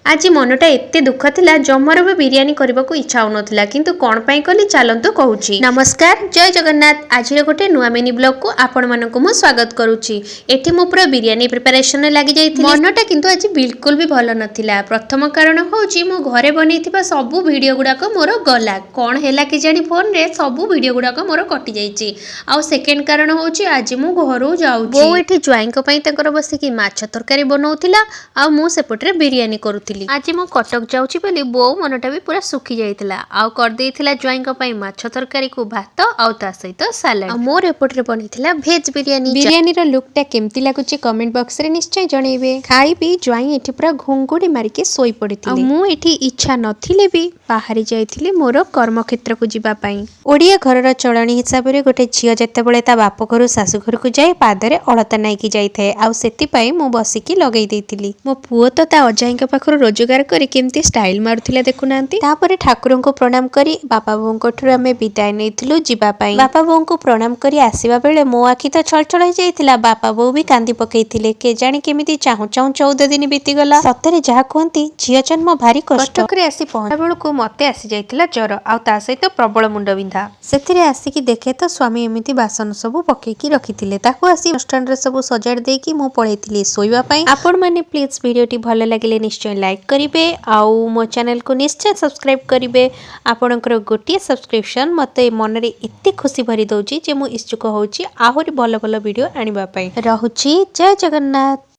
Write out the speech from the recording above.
आज मनटा एते दुख थिला जमर भी बिरियानी करबाकू इच्छा होनथिला किंतु कोन पई कली चालंतु कहूची। नमस्कार जय जगन्नाथ। आज गोटे नुआ मिनी ब्लॉग को आपण मानकु मु स्वागत करूची। एठी मु पूरा बिरियानी प्रिपरेशन लागि जाईथिली। मनटा किंतु आज बिल्कुल भी भलो नथिला। प्रथम कारण होची मु घरे बनेइथिबा सब वीडियो गुडा को मोर गला कोन हेला कि जानी फोन रे सब वीडियो गुडा को मोर कटि जाईची। आ सेकंड कारण होची आज मु घरो जाउची। बो एठी ज्वाइन को पई तकर बसी कि माछ तरकारी बनौथिला आ मु सेपटरे बिरियानी करूथिली। आज मु कटक जाउची बोली बो मनटा भी पूरा सुखी जाइथिला आ कर देइथिला ज्वाइन को पई माछ तरकारी को भात आ ता सहित सलाड। आ मोर एपटरे बनिथिला भेज बिरियानी। बिरियानी रो लुकटा केमती लागुची कमेंट बॉक्स रे निश्चय जणेबे। खाई भी ज्वाइन एठी पूरा घुंगुडी मारी के सोई पडिथिले। आ मु एठी इच्छा नथिले भी बाहरी जाइथिले मोर कर्म क्षेत्र को जिबा पई। ओडिया घरर चलणी हिसाब रे गोटे झियो जेतेबेले ता बाप घर सासु घर को जाय पादरे अलता नाइकी जाइथे आ सेति पई मु बसिकी लगेई देइथिली। मो पुओ तो ता अजाई के पाखर रोजगार करी केमती स्टाइल मारुथिला देखुनांती। तापरे ठाकुर को प्रणाम करी बापा बों को ठुर हमें विदाय नेइथिलु जिबा पई। बापा बों को प्रणाम करी आसीबा बेले मो आखी तो छलछल हो जाइथिला। बापा बो भी कांदी पकेइथिले के जानी केमिति चाहू चाहू 14 दिन बीती गला। सतरे जहा कहंती झियो जन्म भारी कष्ट। कटक रे आसी पहुंचा बेलकु मते आसी जाइथिला ज्वर आ ता सहित प्रबल मुंड बिंधा। सेथिरे आसीकी देखे तो स्वामी एमिति बासन सब पकेकी रखिथिले। ताकू आसी स्टैंड रे सब सजाड़ देकी मु पळेइथिली सोइबा पई। आपण माने प्लीज वीडियोटी भलो लागिले निश्चय लाइक करिवे आउ मो चैनल को निश्चय सब्सक्राइब करिवे। आपणकर गोटिए सब्सक्रिप्शन मते मन रे एते खुशी भरी दउची जे मु इच्छुक होउची आहुरी भलो भलो वीडियो आनिबा पई। रहुची जय जगन्नाथ।